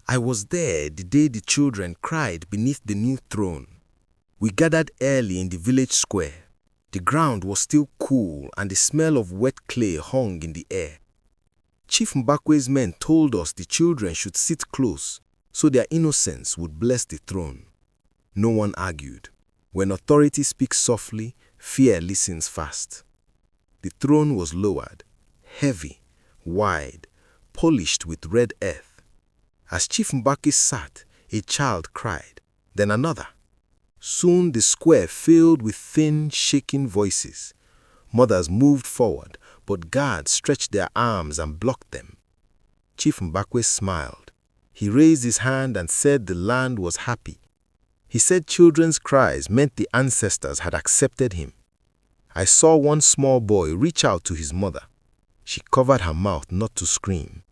I was there the day the children cried beneath the new throne. We gathered early in the village square. The ground was still cool and the smell of wet clay hung in the air. Chief Mbakwe's men told us the children should sit close so their innocence would bless the throne. No one argued. When authority speaks softly, fear listens fast. The throne was lowered, heavy, wide, polished with red earth. As Chief Mbakwe sat, a child cried, then another. Soon the square filled with thin, shaking voices. Mothers moved forward, but guards stretched their arms and blocked them. Chief Mbakwe smiled. He raised his hand and said the land was happy. He said children's cries meant the ancestors had accepted him. I saw one small boy reach out to his mother. She covered her mouth not to scream.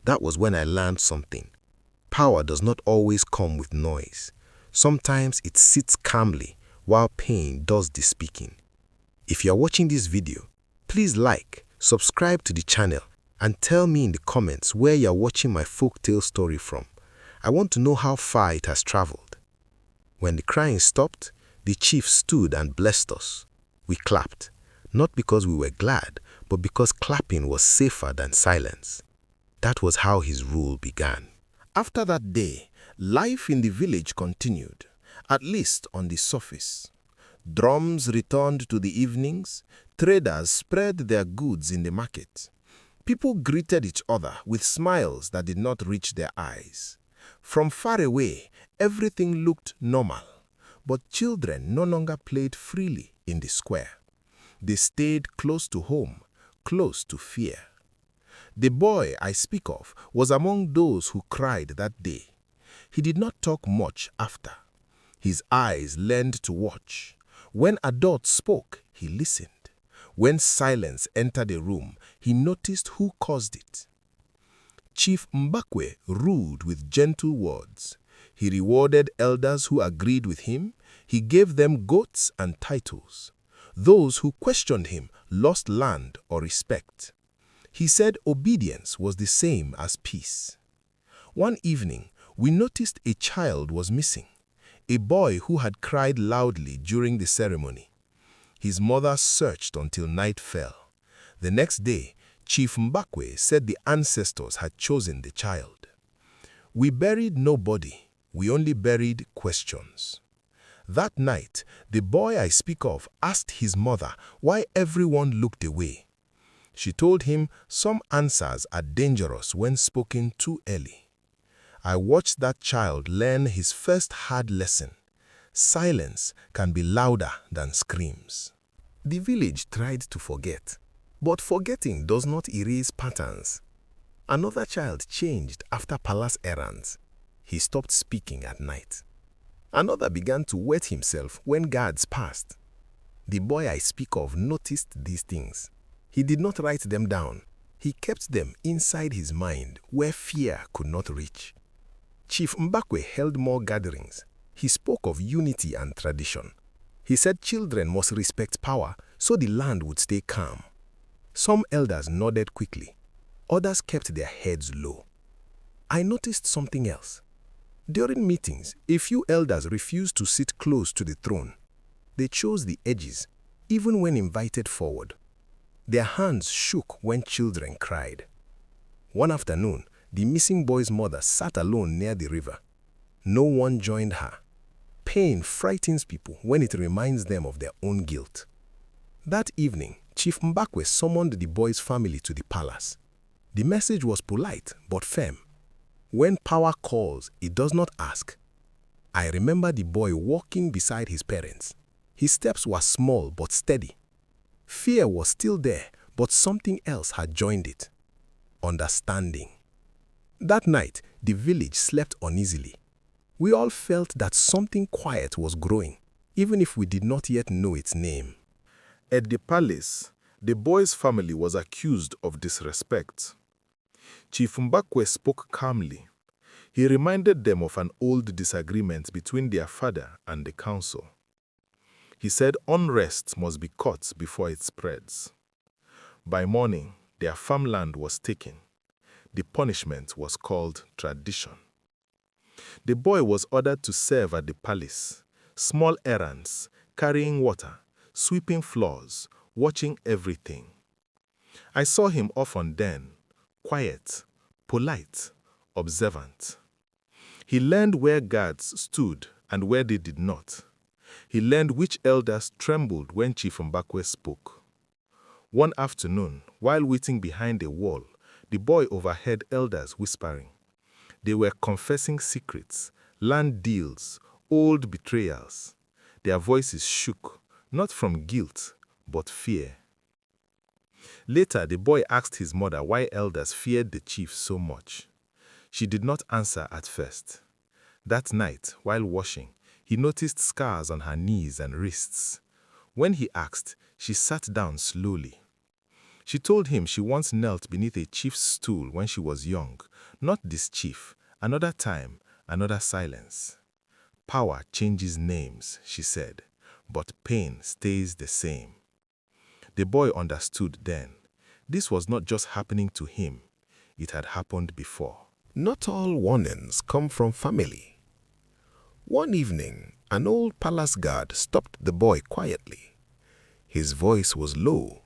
That was when I learned something. Power does not always come with noise. Sometimes it sits calmly while pain does the speaking. If you are watching this video, please like, subscribe to the channel, and tell me in the comments where you are watching my folktale story from. I want to know how far it has traveled. When the crying stopped, the chief stood and blessed us. We clapped, not because we were glad, but because clapping was safer than silence. That was how his rule began. After that day, life in the village continued, at least on the surface. Drums returned to the evenings, traders spread their goods in the market. People greeted each other with smiles that did not reach their eyes. From far away, everything looked normal, but children no longer played freely in the square. They stayed close to home, close to fear. The boy I speak of was among those who cried that day. He did not talk much after. His eyes learned to watch. When adults spoke, he listened. When silence entered a room, he noticed who caused it. Chief Mbakwe ruled with gentle words. He rewarded elders who agreed with him. He gave them goats and titles. Those who questioned him lost land or respect. He said obedience was the same as peace. One evening, we noticed a child was missing, a boy who had cried loudly during the ceremony. His mother searched until night fell. The next day, Chief Mbakwe said the ancestors had chosen the child. We buried nobody, we only buried questions. That night, the boy I speak of asked his mother why everyone looked away. She told him some answers are dangerous when spoken too early. I watched that child learn his first hard lesson. Silence can be louder than screams. The village tried to forget, but forgetting does not erase patterns. Another child changed after palace errands. He stopped speaking at night. Another began to wet himself when guards passed. The boy I speak of noticed these things. He did not write them down. He kept them inside his mind where fear could not reach. Chief Mbakwe held more gatherings. He spoke of unity and tradition. He said children must respect power so the land would stay calm. Some elders nodded quickly. Others kept their heads low. I noticed something else. During meetings, a few elders refused to sit close to the throne. They chose the edges, even when invited forward. Their hands shook when children cried. One afternoon, the missing boy's mother sat alone near the river. No one joined her. Pain frightens people when it reminds them of their own guilt. That evening, Chief Mbakwe summoned the boy's family to the palace. The message was polite but firm. When power calls, it does not ask. I remember the boy walking beside his parents. His steps were small but steady. Fear was still there, but something else had joined it. Understanding. That night, the village slept uneasily. We all felt that something quiet was growing, even if we did not yet know its name. At the palace, the boy's family was accused of disrespect. Chief Mbakwe spoke calmly. He reminded them of an old disagreement between their father and the council. He said unrest must be caught before it spreads. By morning, their farmland was taken. The punishment was called tradition. The boy was ordered to serve at the palace. Small errands, carrying water, sweeping floors, watching everything. I saw him often then, quiet, polite, observant. He learned where guards stood and where they did not. He learned which elders trembled when Chief Mbakwe spoke. One afternoon, while waiting behind a wall, the boy overheard elders whispering. They were confessing secrets, land deals, old betrayals. Their voices shook, not from guilt, but fear. Later, the boy asked his mother why elders feared the chief so much. She did not answer at first. That night, while washing, he noticed scars on her knees and wrists. When he asked, she sat down slowly. She told him she once knelt beneath a chief's stool when she was young. Not this chief, another time, another silence. Power changes names, she said, but pain stays the same. The boy understood then. This was not just happening to him. It had happened before. Not all warnings come from family. One evening, an old palace guard stopped the boy quietly. His voice was low.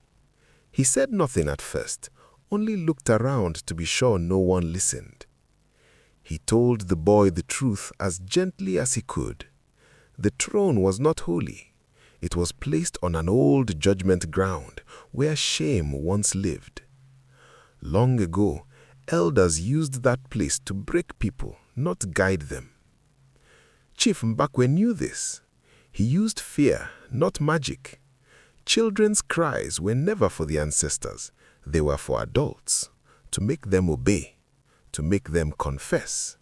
He said nothing at first, only looked around to be sure no one listened. He told the boy the truth as gently as he could. The throne was not holy. It was placed on an old judgment ground where shame once lived. Long ago, elders used that place to break people, not guide them. Chief Mbakwe knew this. He used fear, not magic. Children's cries were never for the ancestors. They were for adults, to make them obey, to make them confess.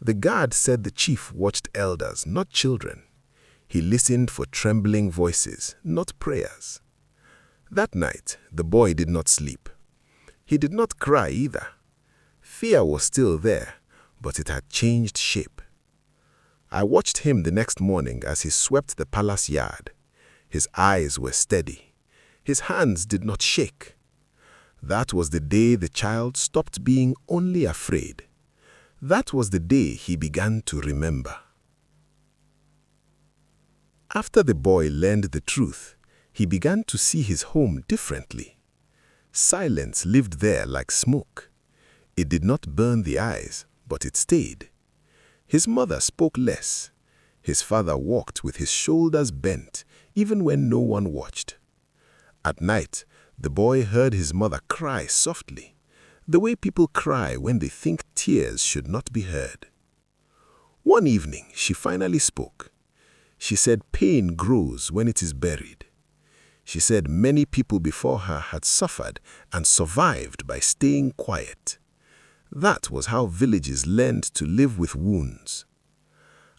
The guard said the chief watched elders, not children. He listened for trembling voices, not prayers. That night, the boy did not sleep. He did not cry either. Fear was still there, but it had changed shape. I watched him the next morning as he swept the palace yard. His eyes were steady. His hands did not shake. That was the day the child stopped being only afraid. That was the day he began to remember. After the boy learned the truth, he began to see his home differently. Silence lived there like smoke. It did not burn the eyes, but it stayed. His mother spoke less. His father walked with his shoulders bent, even when no one watched. At night, the boy heard his mother cry softly, the way people cry when they think tears should not be heard. One evening, she finally spoke. She said pain grows when it is buried. She said many people before her had suffered and survived by staying quiet. That was how villages learned to live with wounds.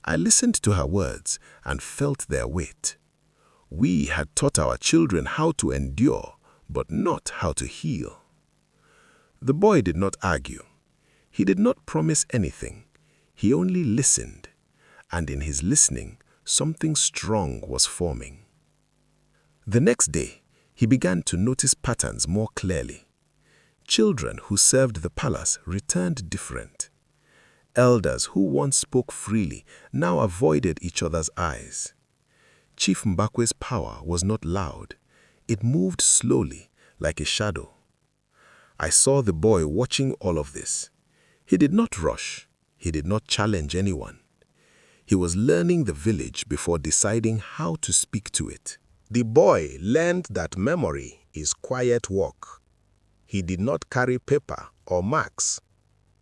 I listened to her words and felt their weight. We had taught our children how to endure, but not how to heal. The boy did not argue. He did not promise anything. He only listened, and in his listening, something strong was forming. The next day, he began to notice patterns more clearly. Children who served the palace returned different. Elders who once spoke freely now avoided each other's eyes. Chief Mbakwe's power was not loud. It moved slowly, like a shadow. I saw the boy watching all of this. He did not rush. He did not challenge anyone. He was learning the village before deciding how to speak to it. The boy learned that memory is quiet work. He did not carry paper or marks.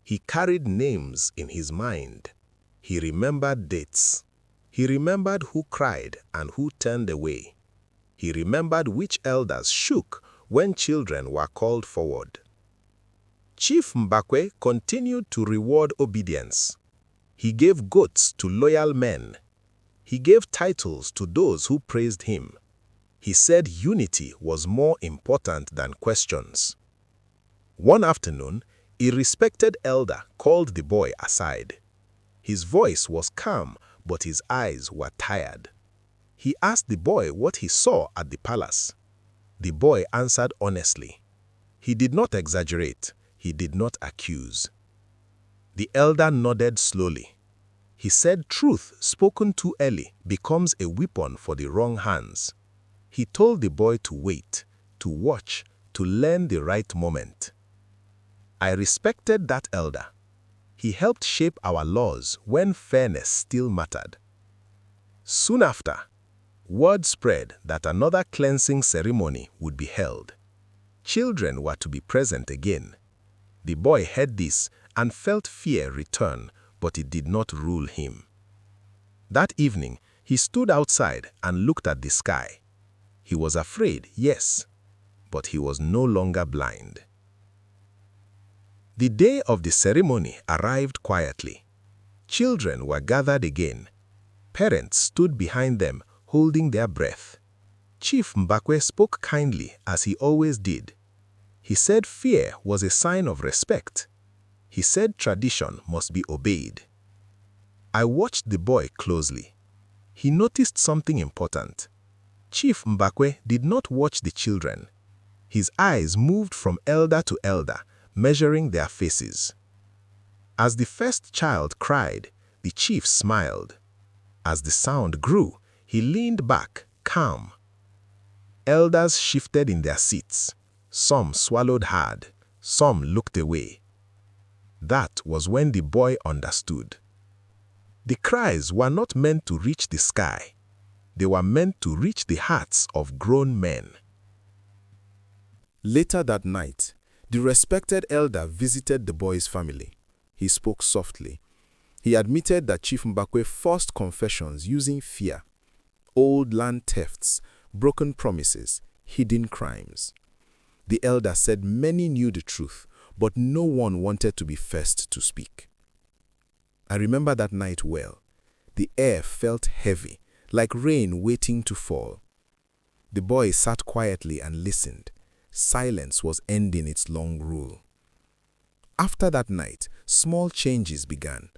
He carried names in his mind. He remembered dates. He remembered who cried and who turned away. He remembered which elders shook when children were called forward. Chief Mbakwe continued to reward obedience. He gave goats to loyal men. He gave titles to those who praised him. He said unity was more important than questions. One afternoon, a respected elder called the boy aside. His voice was calm, but his eyes were tired. He asked the boy what he saw at the palace. The boy answered honestly. He did not exaggerate. He did not accuse. The elder nodded slowly. He said truth spoken too early becomes a weapon for the wrong hands. He told the boy to wait, to watch, to learn the right moment. I respected that elder. He helped shape our laws when fairness still mattered. Soon after, word spread that another cleansing ceremony would be held. Children were to be present again. The boy heard this and felt fear return, but it did not rule him. That evening, he stood outside and looked at the sky. He was afraid, yes, but he was no longer blind. The day of the ceremony arrived quietly. Children were gathered again. Parents stood behind them, holding their breath. Chief Mbakwe spoke kindly, as he always did. He said fear was a sign of respect. He said tradition must be obeyed. I watched the boy closely. He noticed something important. Chief Mbakwe did not watch the children. His eyes moved from elder to elder, measuring their faces. As the first child cried, the chief smiled. As the sound grew, he leaned back, calm. Elders shifted in their seats. Some swallowed hard, some looked away. That was when the boy understood. The cries were not meant to reach the sky. They were meant to reach the hearts of grown men. Later that night, the respected elder visited the boy's family. He spoke softly. He admitted that Chief Mbakwe forced confessions using fear, old land thefts, broken promises, hidden crimes. The elder said many knew the truth, but no one wanted to be first to speak. I remember that night well. The air felt heavy, like rain waiting to fall. The boy sat quietly and listened. Silence was ending its long rule. After that night, small changes began.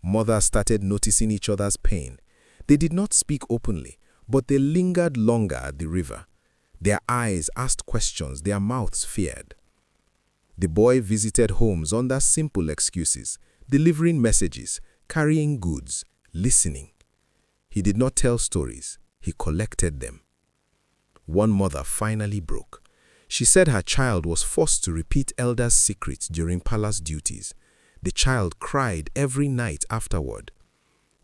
Mothers started noticing each other's pain. They did not speak openly, but they lingered longer at the river. Their eyes asked questions, their mouths feared. The boy visited homes under simple excuses, delivering messages, carrying goods, listening. He did not tell stories, he collected them. One mother finally broke. She said her child was forced to repeat elders' secrets during palace duties. The child cried every night afterward.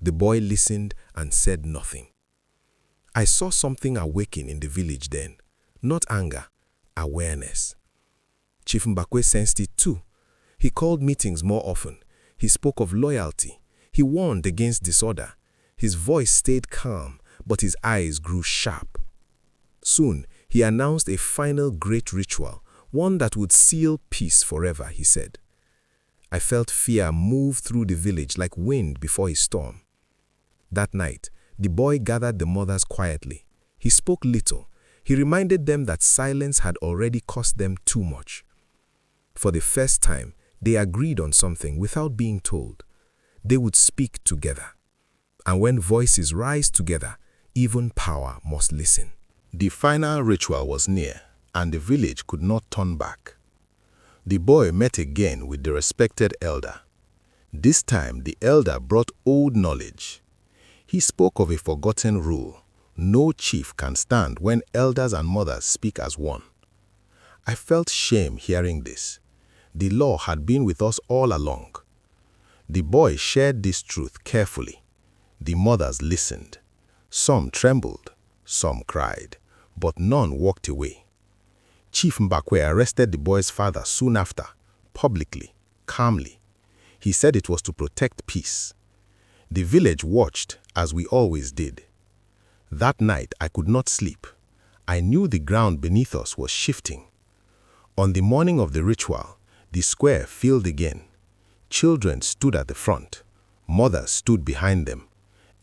The boy listened and said nothing. I saw something awaken in the village then. Not anger, awareness. Chief Mbakwe sensed it too. He called meetings more often. He spoke of loyalty. He warned against disorder. His voice stayed calm, but his eyes grew sharp. Soon, he announced a final great ritual, one that would seal peace forever, he said. I felt fear move through the village like wind before a storm. That night, the boy gathered the mothers quietly. He spoke little. He reminded them that silence had already cost them too much. For the first time, they agreed on something without being told. They would speak together. And when voices rise together, even power must listen. The final ritual was near, and the village could not turn back. The boy met again with the respected elder. This time, the elder brought old knowledge. He spoke of a forgotten rule. No chief can stand when elders and mothers speak as one. I felt shame hearing this. The law had been with us all along. The boy shared this truth carefully. The mothers listened. Some trembled, some cried, but none walked away. Chief Mbakwe arrested the boy's father soon after, publicly, calmly. He said it was to protect peace. The village watched, as we always did. That night I could not sleep. I knew the ground beneath us was shifting. On the morning of the ritual, the square filled again. Children stood at the front. Mothers stood behind them.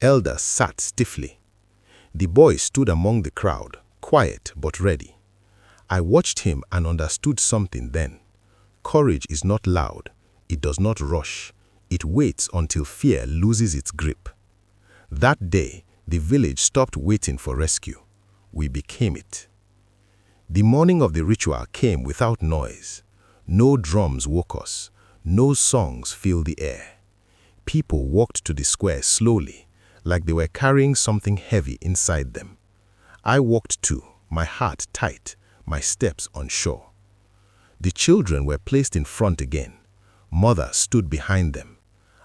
Elders sat stiffly. The boy stood among the crowd, quiet but ready. I watched him and understood something then. Courage is not loud. It does not rush. It waits until fear loses its grip. That day, the village stopped waiting for rescue. We became it. The morning of the ritual came without noise. No drums woke us. No songs filled the air. People walked to the square slowly, like they were carrying something heavy inside them. I walked too, my heart tight, my steps unsure. The children were placed in front again. Mother stood behind them.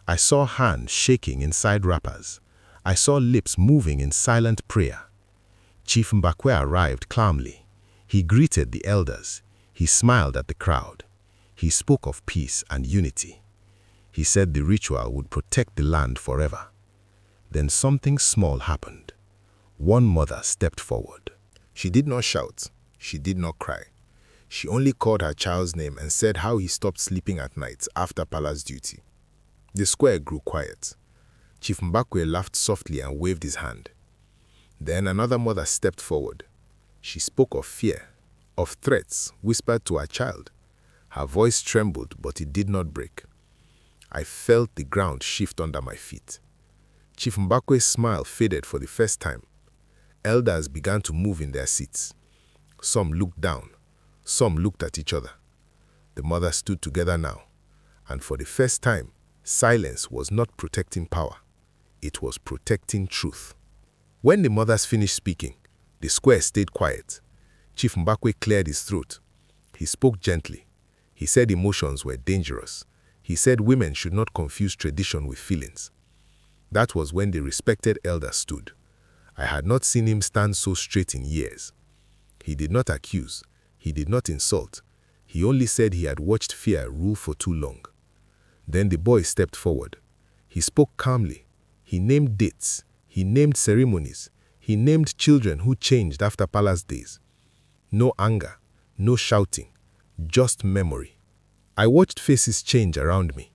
I saw hands shaking inside wrappers. I saw lips moving in silent prayer. Chief Mbakwe arrived calmly. He greeted the elders. He smiled at the crowd. He spoke of peace and unity. He said the ritual would protect the land forever. Then something small happened. One mother stepped forward. She did not shout. She did not cry. She only called her child's name and said how he stopped sleeping at night after palace duty. The square grew quiet. Chief Mbakwe laughed softly and waved his hand. Then another mother stepped forward. She spoke of fear, of threats whispered to her child. Her voice trembled, but it did not break. I felt the ground shift under my feet. Chief Mbakwe's smile faded for the first time. Elders began to move in their seats. Some looked down. Some looked at each other. The mothers stood together now, and for the first time, silence was not protecting power. It was protecting truth. When the mothers finished speaking, the square stayed quiet. Chief Mbakwe cleared his throat. He spoke gently. He said emotions were dangerous. He said women should not confuse tradition with feelings. That was when the respected elder stood. I had not seen him stand so straight in years. He did not accuse. He did not insult. He only said he had watched fear rule for too long. Then the boy stepped forward. He spoke calmly. He named dates. He named ceremonies. He named children who changed after palace days. No anger, no shouting, just memory. I watched faces change around me.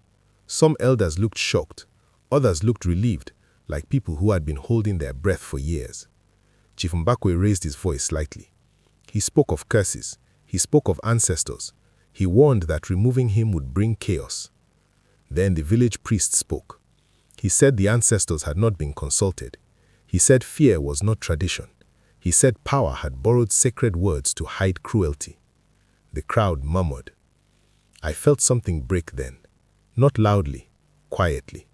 Some elders looked shocked. Others looked relieved, like people who had been holding their breath for years. Chief Mbakwe raised his voice slightly. He spoke of curses. He spoke of ancestors. He warned that removing him would bring chaos. Then the village priest spoke. He said the ancestors had not been consulted. He said fear was not tradition. He said power had borrowed sacred words to hide cruelty. The crowd murmured. I felt something break then, not loudly, quietly.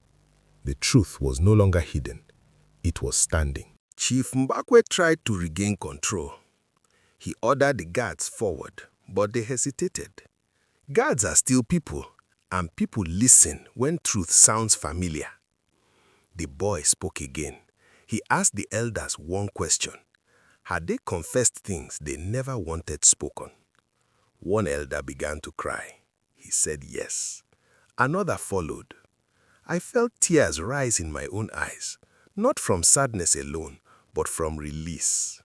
The truth was no longer hidden. It was standing. Chief Mbakwe tried to regain control. He ordered the guards forward, but they hesitated. Guards are still people, and people listen when truth sounds familiar. The boy spoke again. He asked the elders one question. Had they confessed things they never wanted spoken? One elder began to cry. He said yes. Another followed. I felt tears rise in my own eyes, not from sadness alone, but from release.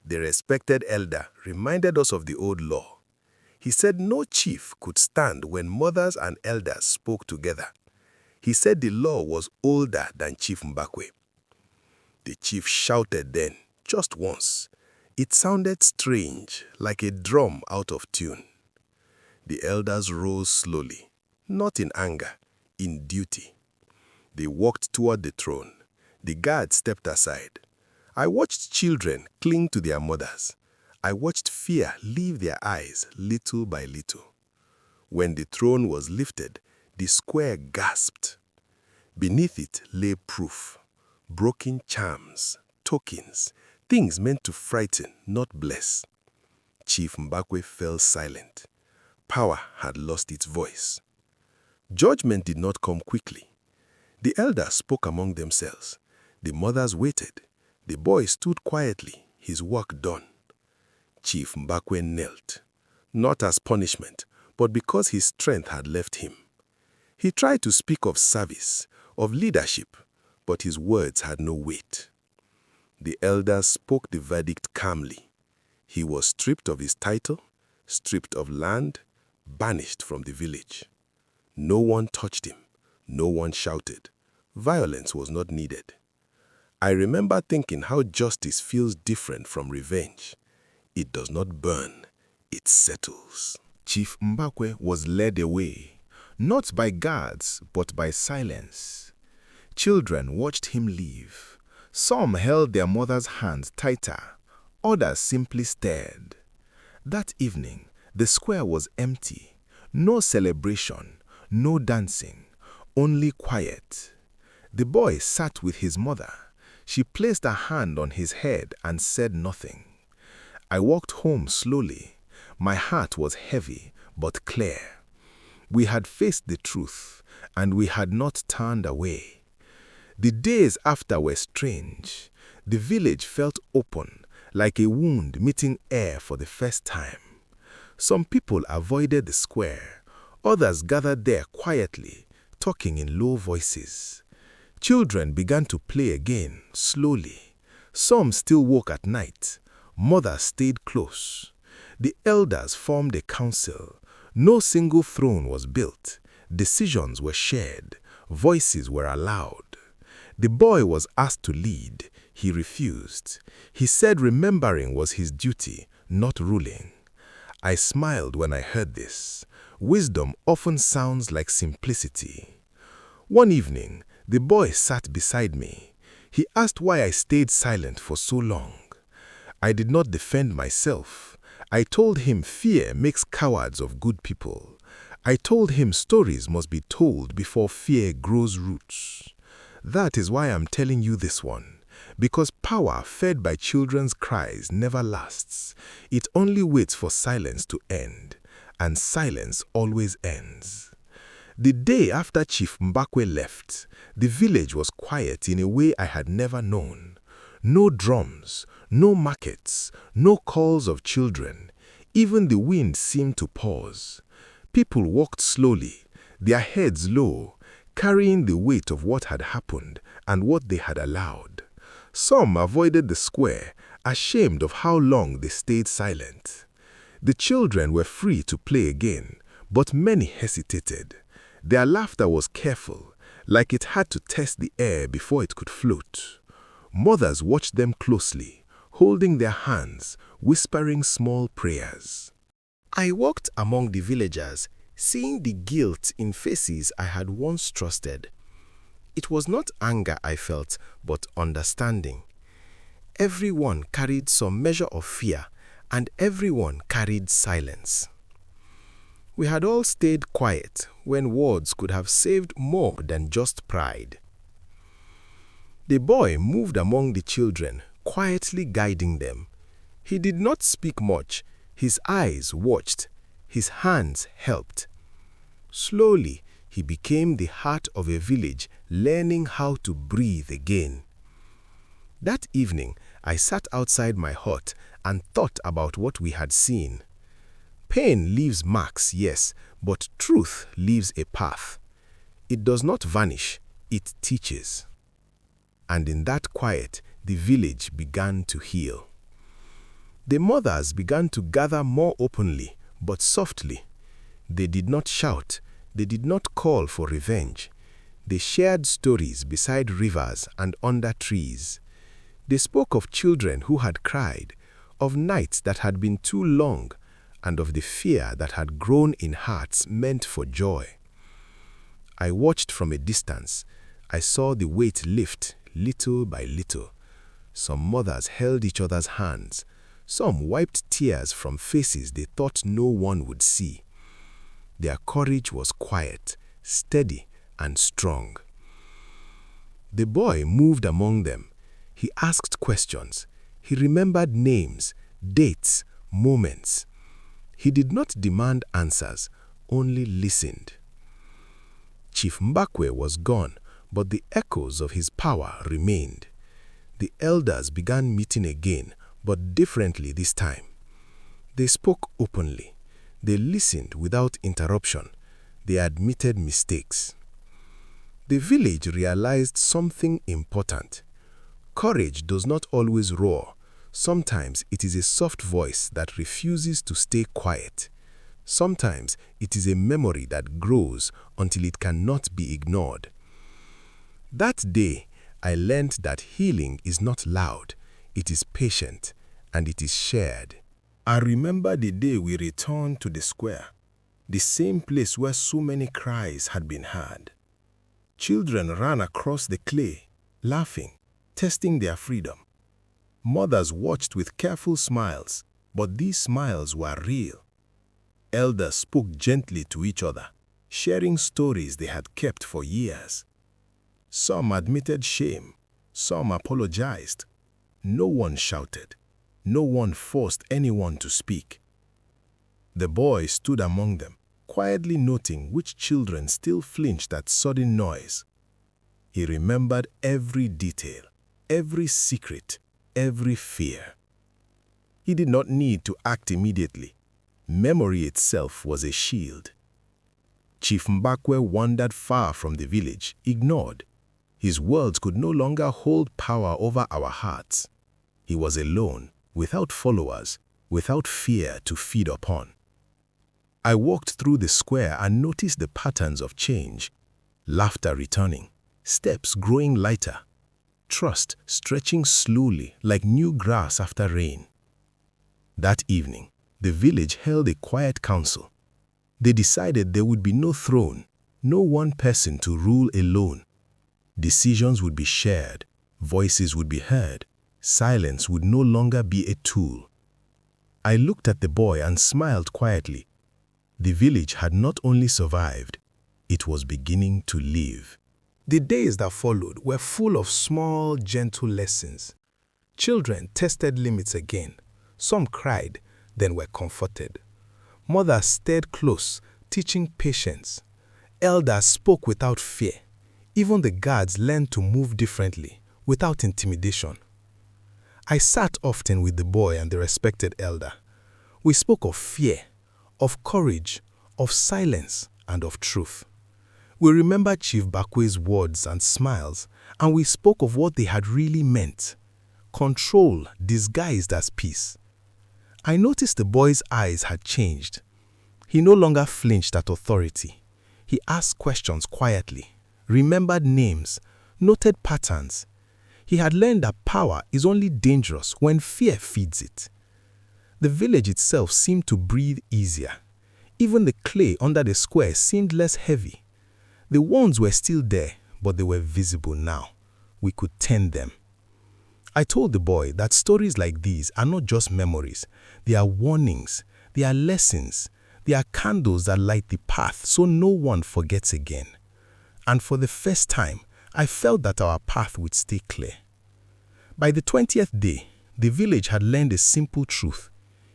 The respected elder reminded us of the old law. He said no chief could stand when mothers and elders spoke together. He said the law was older than Chief Mbakwe. The chief shouted then, just once. It sounded strange, like a drum out of tune. The elders rose slowly, not in anger, in duty. They walked toward the throne. The guards stepped aside. I watched children cling to their mothers. I watched fear leave their eyes little by little. When the throne was lifted, the square gasped. Beneath it lay proof, broken charms, tokens, things meant to frighten, not bless. Chief Mbakwe fell silent. Power had lost its voice. Judgment did not come quickly. The elders spoke among themselves. The mothers waited. The boy stood quietly, his work done. Chief Mbakwe knelt, not as punishment, but because his strength had left him. He tried to speak of service, of leadership, but his words had no weight. The elders spoke the verdict calmly. He was stripped of his title, stripped of land, banished from the village. No one touched him. No one shouted. Violence was not needed. I remember thinking how justice feels different from revenge. It does not burn, it settles. Chief Mbakwe was led away, not by guards, but by silence. Children watched him leave. Some held their mother's hand tighter. Others simply stared. That evening, the square was empty. No celebration, no dancing, only quiet. The boy sat with his mother. She placed a hand on his head and said nothing. I walked home slowly. My heart was heavy but clear. We had faced the truth, and we had not turned away. The days after were strange. The village felt open, like a wound meeting air for the first time. Some people avoided the square. Others gathered there quietly, talking in low voices. Children began to play again, slowly. Some still woke at night. Mothers stayed close. The elders formed a council. No single throne was built. Decisions were shared. Voices were allowed. The boy was asked to lead. He refused. He said remembering was his duty, not ruling. I smiled when I heard this. Wisdom often sounds like simplicity. One evening, the boy sat beside me. He asked why I stayed silent for so long. I did not defend myself. I told him fear makes cowards of good people. I told him stories must be told before fear grows roots. That is why I'm telling you this one. Because power fed by children's cries never lasts. It only waits for silence to end. And silence always ends. The day after Chief Mbakwe left, the village was quiet in a way I had never known. No drums, no markets, no calls of children. Even the wind seemed to pause. People walked slowly, their heads low, carrying the weight of what had happened and what they had allowed. Some avoided the square, ashamed of how long they stayed silent. The children were free to play again, but many hesitated. Their laughter was careful, like it had to test the air before it could float. Mothers watched them closely, holding their hands, whispering small prayers. I walked among the villagers, seeing the guilt in faces I had once trusted. It was not anger I felt, but understanding. Everyone carried some measure of fear, and everyone carried silence. We had all stayed quiet when words could have saved more than just pride. The boy moved among the children, quietly guiding them. He did not speak much. His eyes watched. His hands helped. Slowly, he became the heart of a village, learning how to breathe again. That evening, I sat outside my hut and thought about what we had seen. Pain leaves marks, yes, but truth leaves a path. It does not vanish, it teaches. And in that quiet, the village began to heal. The mothers began to gather more openly, but softly. They did not shout, they did not call for revenge. They shared stories beside rivers and under trees. They spoke of children who had cried, of nights that had been too long, and of the fear that had grown in hearts meant for joy. I watched from a distance. I saw the weight lift little by little. Some mothers held each other's hands. Some wiped tears from faces they thought no one would see. Their courage was quiet, steady, and strong. The boy moved among them. He asked questions. He remembered names, dates, moments. He did not demand answers, only listened. Chief Mbakwe was gone, but the echoes of his power remained. The elders began meeting again, but differently this time. They spoke openly. They listened without interruption. They admitted mistakes. The village realized something important. Courage does not always roar. Sometimes it is a soft voice that refuses to stay quiet. Sometimes it is a memory that grows until it cannot be ignored. That day, I learned that healing is not loud, it is patient, and it is shared. I remember the day we returned to the square, the same place where so many cries had been heard. Children ran across the clay, laughing, testing their freedom. Mothers watched with careful smiles, but these smiles were real. Elders spoke gently to each other, sharing stories they had kept for years. Some admitted shame, some apologized. No one shouted. No one forced anyone to speak. The boy stood among them, quietly noting which children still flinched at sudden noise. He remembered every detail, every secret, every fear. He did not need to act immediately. Memory itself was a shield. Chief Mbakwe wandered far from the village, ignored. His words could no longer hold power over our hearts. He was alone, without followers, without fear to feed upon. I walked through the square and noticed the patterns of change. Laughter returning, steps growing lighter, trust stretching slowly like new grass after rain. That evening, the village held a quiet council. They decided there would be no throne, no one person to rule alone. Decisions would be shared, voices would be heard, silence would no longer be a tool. I looked at the boy and smiled quietly. The village had not only survived, it was beginning to live. The days that followed were full of small, gentle lessons. Children tested limits again. Some cried, then were comforted. Mothers stayed close, teaching patience. Elders spoke without fear. Even the guards learned to move differently, without intimidation. I sat often with the boy and the respected elder. We spoke of fear, of courage, of silence, and of truth. We remembered Chief Mbakwe's words and smiles, and we spoke of what they had really meant. Control disguised as peace. I noticed the boy's eyes had changed. He no longer flinched at authority. He asked questions quietly, remembered names, noted patterns. He had learned that power is only dangerous when fear feeds it. The village itself seemed to breathe easier. Even the clay under the square seemed less heavy. The wounds were still there, but they were visible now. We could tend them. I told the boy that stories like these are not just memories. They are warnings. They are lessons. They are candles that light the path so no one forgets again. And for the first time, I felt that our path would stay clear. By the 20th day, the village had learned a simple truth.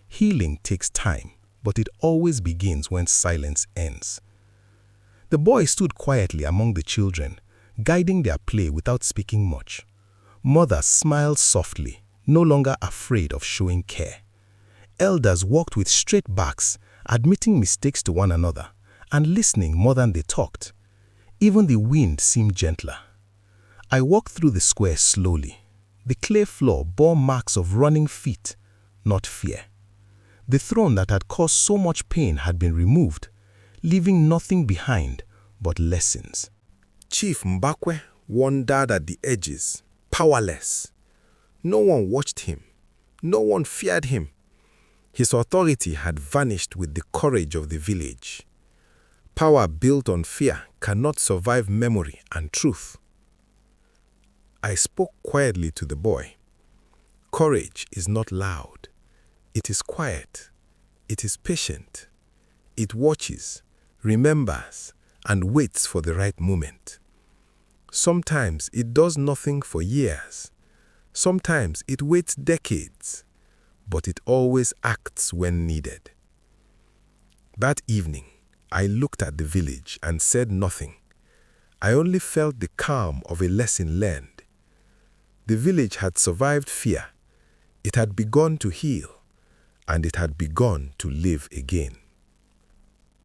Healing takes time, but it always begins when silence ends. The boy stood quietly among the children, guiding their play without speaking much. Mothers smiled softly, no longer afraid of showing care. Elders walked with straight backs, admitting mistakes to one another, and listening more than they talked. Even the wind seemed gentler. I walked through the square slowly. The clay floor bore marks of running feet, not fear. The throne that had caused so much pain had been removed, leaving nothing behind but lessons. Chief Mbakwe wandered at the edges, powerless. No one watched him. No one feared him. His authority had vanished with the courage of the village. Power built on fear cannot survive memory and truth. I spoke quietly to the boy. Courage is not loud. It is quiet. It is patient. It watches, remembers, and waits for the right moment. Sometimes it does nothing for years. Sometimes it waits decades. But it always acts when needed. That evening, I looked at the village and said nothing. I only felt the calm of a lesson learned. The village had survived fear. It had begun to heal, and it had begun to live again.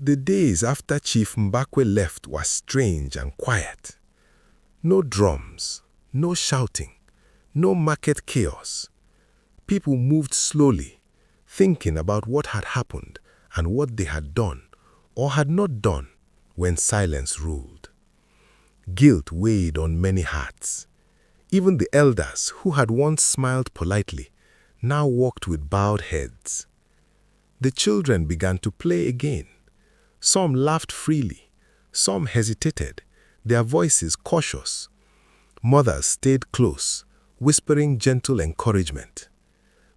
The days after Chief Mbakwe left were strange and quiet. No drums, no shouting, no market chaos. People moved slowly, thinking about what had happened and what they had done or had not done when silence ruled. Guilt weighed on many hearts. Even the elders who had once smiled politely now walked with bowed heads. The children began to play again. Some laughed freely, some hesitated, their voices cautious. Mothers stayed close, whispering gentle encouragement.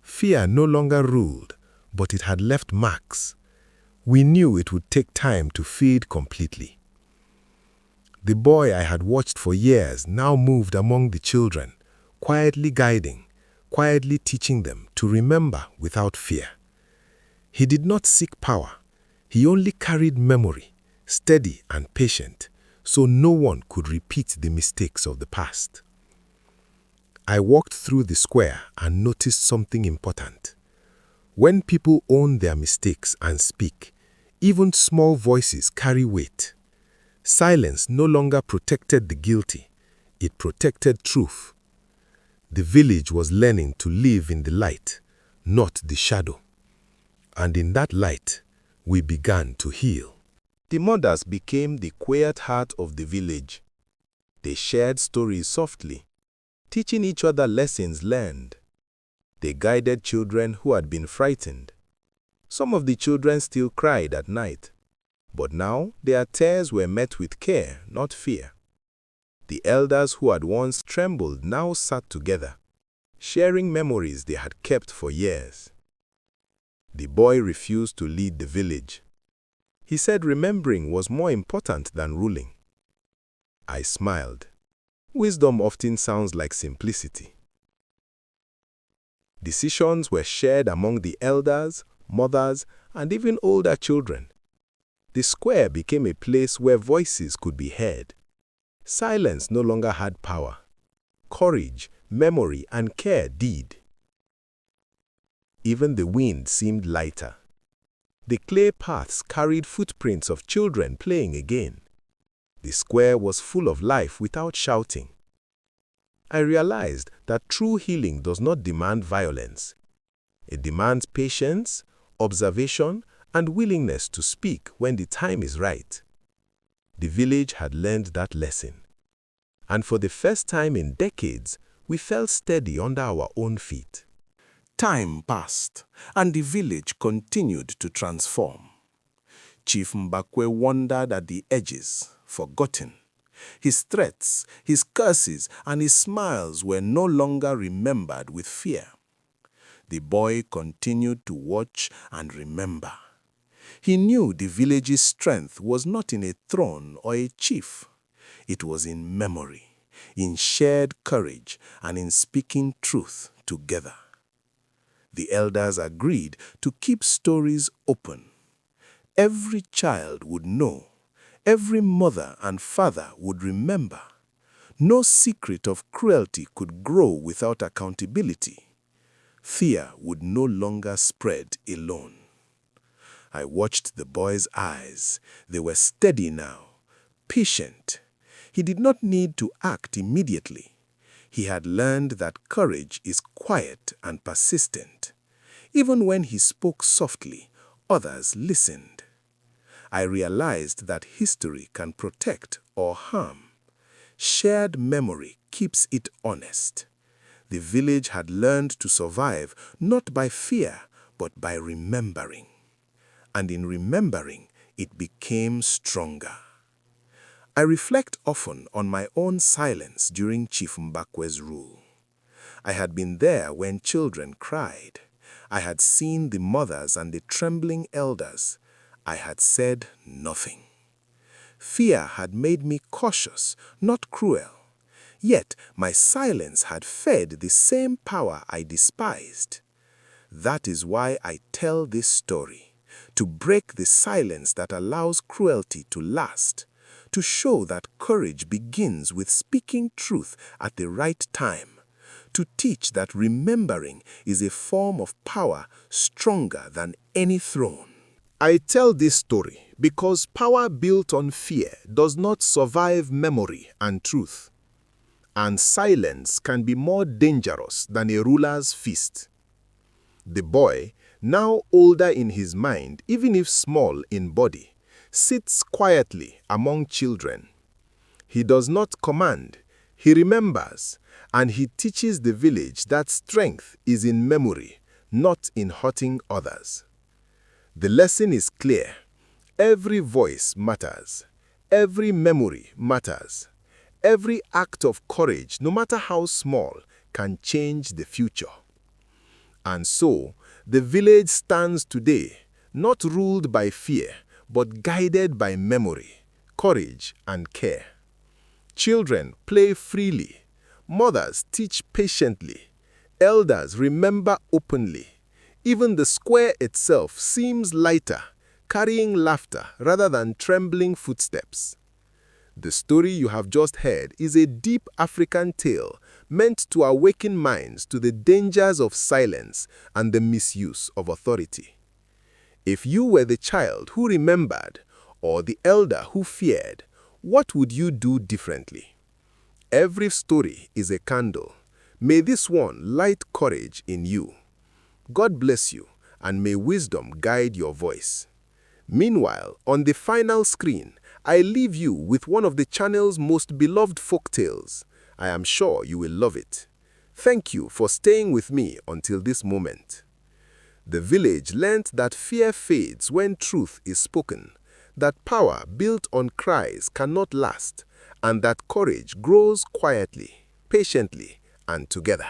Fear no longer ruled, but it had left marks. We knew it would take time to fade completely. The boy I had watched for years now moved among the children, quietly guiding, quietly teaching them to remember without fear. He did not seek power. He only carried memory, steady and patient, so no one could repeat the mistakes of the past. I walked through the square and noticed something important. When people own their mistakes and speak, even small voices carry weight. Silence no longer protected the guilty, it protected truth. The village was learning to live in the light, not the shadow. And in that light, we began to heal. The mothers became the quiet heart of the village. They shared stories softly, teaching each other lessons learned. They guided children who had been frightened. Some of the children still cried at night, but now their tears were met with care, not fear. The elders who had once trembled now sat together, sharing memories they had kept for years. The boy refused to lead the village. He said remembering was more important than ruling. I smiled. Wisdom often sounds like simplicity. Decisions were shared among the elders, mothers, and even older children. The square became a place where voices could be heard. Silence no longer had power. Courage, memory, and care did. Even the wind seemed lighter. The clay paths carried footprints of children playing again. The square was full of life without shouting. I realized that true healing does not demand violence. It demands patience, observation, and willingness to speak when the time is right. The village had learned that lesson. And for the first time in decades, we felt steady under our own feet. Time passed, and the village continued to transform. Chief Mbakwe wandered at the edges, forgotten. His threats, his curses, and his smiles were no longer remembered with fear. The boy continued to watch and remember. He knew the village's strength was not in a throne or a chief. It was in memory, in shared courage, and in speaking truth together. The elders agreed to keep stories open. Every child would know. Every mother and father would remember. No secret of cruelty could grow without accountability. Fear would no longer spread alone. I watched the boy's eyes. They were steady now, patient. He did not need to act immediately. He had learned that courage is quiet and persistent. Even when he spoke softly, others listened. I realized that history can protect or harm. Shared memory keeps it honest. The village had learned to survive not by fear, but by remembering. And in remembering, it became stronger. I reflect often on my own silence during Chief Mbakwe's rule. I had been there when children cried. I had seen the mothers and the trembling elders. I had said nothing. Fear had made me cautious, not cruel. Yet my silence had fed the same power I despised. That is why I tell this story, to break the silence that allows cruelty to last, to show that courage begins with speaking truth at the right time, to teach that remembering is a form of power stronger than any throne. I tell this story because power built on fear does not survive memory and truth. And silence can be more dangerous than a ruler's fist. The boy, now older in his mind, even if small in body, sits quietly among children. He does not command, he remembers, and he teaches the village that strength is in memory, not in hurting others. The lesson is clear. Every voice matters. Every memory matters. Every act of courage, no matter how small, can change the future. And so, the village stands today, not ruled by fear, but guided by memory, courage, and care. Children play freely. Mothers teach patiently. Elders remember openly. Even the square itself seems lighter, carrying laughter rather than trembling footsteps. The story you have just heard is a deep African tale meant to awaken minds to the dangers of silence and the misuse of authority. If you were the child who remembered or the elder who feared, what would you do differently? Every story is a candle. May this one light courage in you. God bless you, and may wisdom guide your voice. Meanwhile, on the final screen, I leave you with one of the channel's most beloved folk tales. I am sure you will love it. Thank you for staying with me until this moment. The village learnt that fear fades when truth is spoken, that power built on cries cannot last, and that courage grows quietly, patiently, and together.